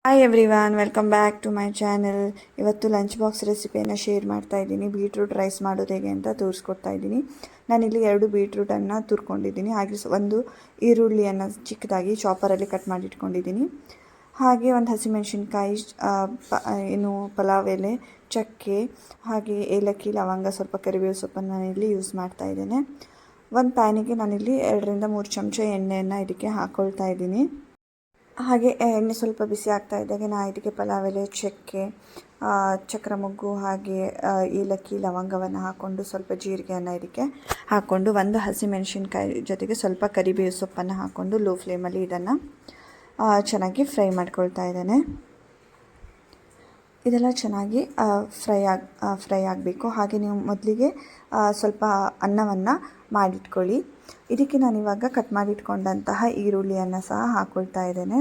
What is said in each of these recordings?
Hi everyone, welcome back to my channel. ಇವತ್ತು lunch box ರೆಸಿಪಿಯನ್ನು share ಮಾಡ್ತಾ ಇದ್ದೀನಿ. ಬೀಟ್ರೂಟ್ ರೈಸ್ ಮಾಡೋದು ಹೇಗೆ ಅಂತ ತೋರಿಸ್ಕೊಡ್ತಾ ಇದ್ದೀನಿ. ನಾನಿಲ್ಲಿ 2 ಬೀಟ್ರೂಟನ್ನು ತುರ್ಕೊಂಡಿದ್ದೀನಿ. ಹಾಗೆ ಒಂದು ಈರುಳ್ಳಿಯನ್ನು ಚಿಕ್ಕದಾಗಿ ಚಾಪರಲ್ಲಿ ಕಟ್ ಮಾಡಿ ಇಟ್ಕೊಂಡಿದ್ದೀನಿ. ಹಾಗೆ ಒಂದು ಹಸಿಮೆಣಸಿನ್ಕಾಯಿ, ಪಲಾವ್ ಎಲೆ, ಚಕ್ಕೆ, ಹಾಗೆ ಏಲಕ್ಕಿ, ಲವಂಗ, ಸ್ವಲ್ಪ ಕರಿಬೇವು ಸೊಪ್ಪನ್ನು ನಾನಿಲ್ಲಿ ಯೂಸ್ ಮಾಡ್ತಾ ಇದ್ದೇನೆ. ಒಂದು ಪ್ಯಾನಿಗೆ ನಾನಿಲ್ಲಿ 2 ರಿಂದ 3 ಚಮಚ ಎಣ್ಣೆಯನ್ನು ಇದಕ್ಕೆ ಹಾಕ್ಕೊಳ್ತಾ ಇದ್ದೀನಿ. ಹಾಗೆ ಎಣ್ಣೆ ಸ್ವಲ್ಪ ಬಿಸಿ ಆಗ್ತಾ ಇದ್ದಾಗೆ ನಾನು ಇದಕ್ಕೆ ಪಲಾವ್ ಎಲೆ, ಚಕ್ಕೆ, ಚಕ್ರ ಮೊಗ್ಗು, ಹಾಗೆ ಏಲಕ್ಕಿ, ಲವಂಗವನ್ನು ಹಾಕ್ಕೊಂಡು ಸ್ವಲ್ಪ ಜೀರಿಗೆಯನ್ನು ಇದಕ್ಕೆ ಹಾಕ್ಕೊಂಡು ಒಂದು ಹಸಿಮೆಣಸಿನ್ಕಾಯಿ ಜೊತೆಗೆ ಸ್ವಲ್ಪ ಕರಿಬೇವು ಸೊಪ್ಪನ್ನು ಹಾಕ್ಕೊಂಡು ಲೋ ಫ್ಲೇಮಲ್ಲಿ ಇದನ್ನು ಚೆನ್ನಾಗಿ ಫ್ರೈ ಇದ್ದೇನೆ. ಇದೆಲ್ಲ ಚೆನ್ನಾಗಿ ಫ್ರೈ ಆಗಬೇಕು. ಹಾಗೆ ನೀವು ಮೊದಲಿಗೆ ಸ್ವಲ್ಪ ಅನ್ನವನ್ನು ಮಾಡಿಟ್ಕೊಳ್ಳಿ. ಇದಕ್ಕೆ ನಾನಿವಾಗ ಕಟ್ ಮಾಡಿಟ್ಕೊಂಡಂತಹ ಈರುಳ್ಳಿಯನ್ನು ಸಹ ಹಾಕ್ಕೊಳ್ತಾ ಇದ್ದೇನೆ.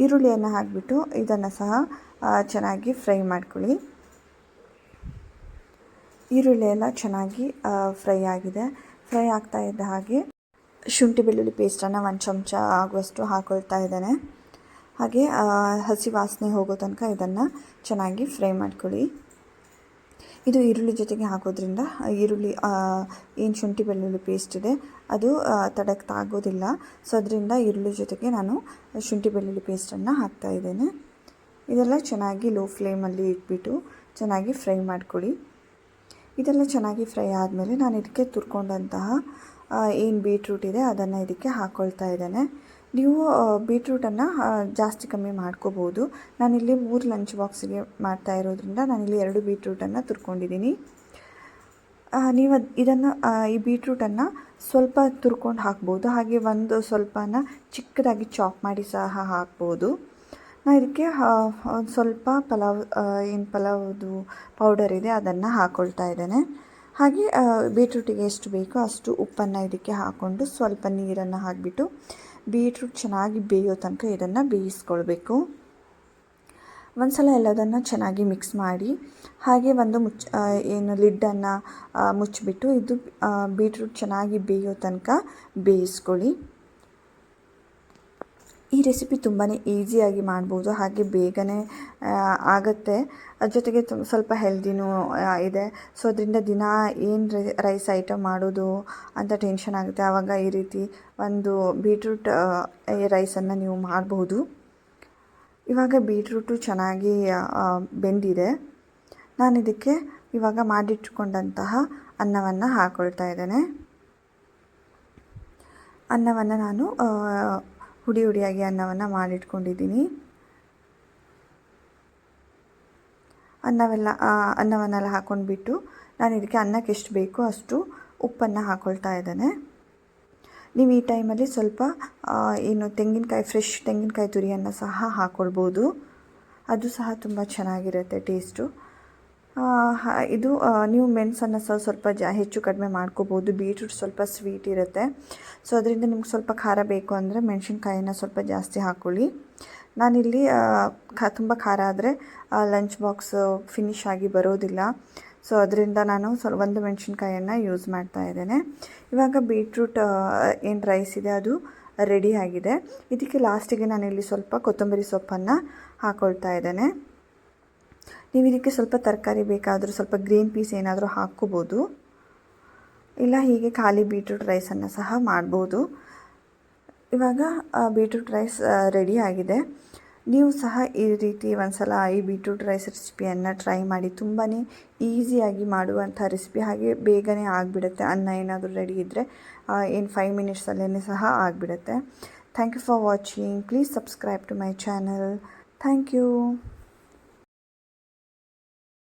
ಈರುಳ್ಳಿಯನ್ನು ಹಾಕಿಬಿಟ್ಟು ಇದನ್ನು ಸಹ ಚೆನ್ನಾಗಿ ಫ್ರೈ ಮಾಡ್ಕೊಳ್ಳಿ. ಈರುಳ್ಳಿ ಎಲ್ಲ ಚೆನ್ನಾಗಿ ಫ್ರೈ ಆಗಿದೆ. ಫ್ರೈ ಆಗ್ತಾ ಇದ್ದ ಹಾಗೆ ಶುಂಠಿ ಬೆಳ್ಳುಳ್ಳಿ ಪೇಸ್ಟನ್ನು 1 ಚಮಚ ಆಗುವಷ್ಟು ಹಾಕ್ಕೊಳ್ತಾ ಇದ್ದೇನೆ. ಹಾಗೆ ಹಸಿ ವಾಸನೆ ಹೋಗೋ ತನಕ ಇದನ್ನು ಚೆನ್ನಾಗಿ ಫ್ರೈ ಮಾಡ್ಕೊಳ್ಳಿ. ಇದು ಈರುಳ್ಳಿ ಜೊತೆಗೆ ಹಾಕೋದ್ರಿಂದ ಈರುಳ್ಳಿ ಏನು ಶುಂಠಿ ಬೆಳ್ಳುಳ್ಳಿ ಪೇಸ್ಟ್ ಇದೆ ಅದು ತಡಕ್ಕೆ ತಾಗೋದಿಲ್ಲ. ಸೊ ಅದರಿಂದ ಈರುಳ್ಳಿ ಜೊತೆಗೆ ನಾನು ಶುಂಠಿ ಬೆಳ್ಳುಳ್ಳಿ ಪೇಸ್ಟನ್ನು ಹಾಕ್ತಾಯಿದ್ದೇನೆ. ಇದೆಲ್ಲ ಚೆನ್ನಾಗಿ ಲೋ ಫ್ಲೇಮಲ್ಲಿ ಇಟ್ಬಿಟ್ಟು ಚೆನ್ನಾಗಿ ಫ್ರೈ ಮಾಡ್ಕೊಳ್ಳಿ. ಇದೆಲ್ಲ ಚೆನ್ನಾಗಿ ಫ್ರೈ ಆದಮೇಲೆ ನಾನು ಇದಕ್ಕೆ ತುರ್ಕೊಂಡಂತಹ ಏನು ಬೀಟ್ರೂಟ್ ಇದೆ ಅದನ್ನು ಇದಕ್ಕೆ ಹಾಕ್ಕೊಳ್ತಾ ಇದ್ದೇನೆ. ನೀವು ಬೀಟ್ರೂಟನ್ನು ಜಾಸ್ತಿ ಕಮ್ಮಿ ಮಾಡ್ಕೋಬೋದು. ನಾನಿಲ್ಲಿ 3 ಲಂಚ್ ಬಾಕ್ಸಿಗೆ ಮಾಡ್ತಾ ಇರೋದ್ರಿಂದ ನಾನಿಲ್ಲಿ 2 ಬೀಟ್ರೂಟನ್ನು ತುರ್ಕೊಂಡಿದ್ದೀನಿ. ನೀವು ಇದನ್ನು ಈ ಬೀಟ್ರೂಟನ್ನು ಸ್ವಲ್ಪ ತುರ್ಕೊಂಡು ಹಾಕ್ಬೋದು. ಹಾಗೆ ಒಂದು ಸ್ವಲ್ಪನ ಚಿಕ್ಕದಾಗಿ ಚಾಪ್ ಮಾಡಿ ಸಹ ಹಾಕ್ಬೋದು. ನಾನು ಇದಕ್ಕೆ ಒಂದು ಸ್ವಲ್ಪ ಪಲಾವ್ದು ಪೌಡರ್ ಇದೆ ಅದನ್ನು ಹಾಕ್ಕೊಳ್ತಾ ಇದ್ದೇನೆ. ಹಾಗೆ ಬೀಟ್ರೂಟಿಗೆ ಎಷ್ಟು ಬೇಕೋ ಅಷ್ಟು ಉಪ್ಪನ್ನು ಇದಕ್ಕೆ ಹಾಕ್ಕೊಂಡು ಸ್ವಲ್ಪ ನೀರನ್ನು ಹಾಕಿಬಿಟ್ಟು ಬೀಟ್ರೂಟ್ ಚೆನ್ನಾಗಿ ಬೇಯೋ ತನಕ ಇದನ್ನು ಬೇಯಿಸ್ಕೊಳ್ಬೇಕು. ಒಂದು ಸಲ ಎಲ್ಲದನ್ನು ಚೆನ್ನಾಗಿ ಮಿಕ್ಸ್ ಮಾಡಿ ಹಾಗೆ ಒಂದು ಲಿಡ್ಡನ್ನು ಮುಚ್ಚಿಬಿಟ್ಟು ಇದು ಬೀಟ್ರೂಟ್ ಚೆನ್ನಾಗಿ ಬೇಯೋ ತನಕ ಬೇಯಿಸ್ಕೊಳ್ಳಿ. ಈ ರೆಸಿಪಿ ತುಂಬಾ ಈಸಿಯಾಗಿ ಮಾಡ್ಬೋದು, ಹಾಗೆ ಬೇಗನೆ ಆಗುತ್ತೆ. ಜೊತೆಗೆ ಸ್ವಲ್ಪ ಹೆಲ್ದಿನೂ ಇದೆ. ಸೊ ಅದರಿಂದ ದಿನ ಏನು ರೈಸ್ ಐಟಮ್ ಮಾಡೋದು ಅಂತ ಟೆನ್ಷನ್ ಆಗುತ್ತೆ. ಆವಾಗ ಈ ರೀತಿ ಒಂದು ಬೀಟ್ರೂಟ್ ರೈಸನ್ನು ನೀವು ಮಾಡಬಹುದು. ಇವಾಗ ಬೀಟ್ರೂಟು ಚೆನ್ನಾಗಿ ಬೆಂದಿದೆ. ನಾನು ಇದಕ್ಕೆ ಇವಾಗ ಮಾಡಿಟ್ಕೊಂಡಂತಹ ಅನ್ನವನ್ನು ಹಾಕ್ಕೊಳ್ತಾ ಇದ್ದೇನೆ. ಅನ್ನವನ್ನು ನಾನು ಹುಡಿಯಾಗಿ ಅನ್ನವನ್ನು ಮಾಡಿಟ್ಕೊಂಡಿದ್ದೀನಿ. ಅನ್ನವನ್ನೆಲ್ಲ ಹಾಕ್ಕೊಂಡ್ಬಿಟ್ಟು ನಾನು ಇದಕ್ಕೆ ಅನ್ನಕ್ಕೆ ಎಷ್ಟು ಬೇಕೋ ಅಷ್ಟು ಉಪ್ಪನ್ನು ಹಾಕ್ಕೊಳ್ತಾ ಇದ್ದೇನೆ. ನೀವು ಈ ಟೈಮಲ್ಲಿ ಸ್ವಲ್ಪ ಫ್ರೆಶ್ ತೆಂಗಿನಕಾಯಿ ತುರಿಯನ್ನು ಸಹ ಹಾಕ್ಕೊಳ್ಬೋದು. ಅದು ಸಹ ತುಂಬ ಚೆನ್ನಾಗಿರುತ್ತೆ ಟೇಸ್ಟು. ಇದು ನೀವು ಮೆಣಸನ್ನು ಸಹ ಸ್ವಲ್ಪ ಹೆಚ್ಚು ಕಡಿಮೆ ಮಾಡ್ಕೋಬೋದು. ಬೀಟ್ರೂಟ್ ಸ್ವಲ್ಪ ಸ್ವೀಟ್ ಇರುತ್ತೆ. ಸೊ ಅದರಿಂದ ನಿಮ್ಗೆ ಸ್ವಲ್ಪ ಖಾರ ಬೇಕು ಅಂದರೆ ಮೆಣಸಿನ್ಕಾಯಿನ ಸ್ವಲ್ಪ ಜಾಸ್ತಿ ಹಾಕ್ಕೊಳ್ಳಿ. ನಾನಿಲ್ಲಿ ತುಂಬ ಖಾರ ಆದರೆ ಲಂಚ್ ಬಾಕ್ಸ್ ಫಿನಿಶ್ ಆಗಿ ಬರೋದಿಲ್ಲ. ಸೊ ಅದರಿಂದ ನಾನು ಒಂದು ಮೆಣಸಿನ್ಕಾಯನ್ನು ಯೂಸ್ ಮಾಡ್ತಾ ಇದ್ದೇನೆ. ಇವಾಗ ಬೀಟ್ರೂಟ್ ಏನು ರೈಸ್ ಇದೆ ಅದು ರೆಡಿ ಆಗಿದೆ. ಇದಕ್ಕೆ ಲಾಸ್ಟಿಗೆ ನಾನಿಲ್ಲಿ ಸ್ವಲ್ಪ ಕೊತ್ತಂಬರಿ ಸೊಪ್ಪನ್ನು ಹಾಕ್ಕೊಳ್ತಾ ಇದ್ದೇನೆ. ನೀವು ಇದಕ್ಕೆ ಸ್ವಲ್ಪ ತರಕಾರಿ ಬೇಕಾದರೂ ಸ್ವಲ್ಪ ಗ್ರೀನ್ ಪೀಸ್ ಏನಾದರೂ ಹಾಕ್ಕೋಬೋದು. ಇಲ್ಲ ಹೀಗೆ ಖಾಲಿ ಬೀಟ್ರೂಟ್ ರೈಸನ್ನು ಸಹ ಮಾಡ್ಬೋದು. ಇವಾಗ ಬೀಟ್ರೂಟ್ ರೈಸ್ ರೆಡಿ ಆಗಿದೆ. ನೀವು ಸಹ ಈ ರೀತಿ ಒಂದ್ಸಲ ಈ ಬೀಟ್ರೂಟ್ ರೈಸ್ ರೆಸಿಪಿಯನ್ನು ಟ್ರೈ ಮಾಡಿ. ತುಂಬಾ ಈಸಿಯಾಗಿ ಮಾಡುವಂಥ ರೆಸಿಪಿ, ಹಾಗೆ ಬೇಗನೆ ಆಗಿಬಿಡುತ್ತೆ. ಅನ್ನ ಏನಾದರೂ ರೆಡಿ ಇದ್ದರೆ 5 ಮಿನಿಟ್ಸಲ್ಲೇ ಸಹ ಆಗಿಬಿಡುತ್ತೆ. Thank you for watching. Please subscribe to my channel. Thank you.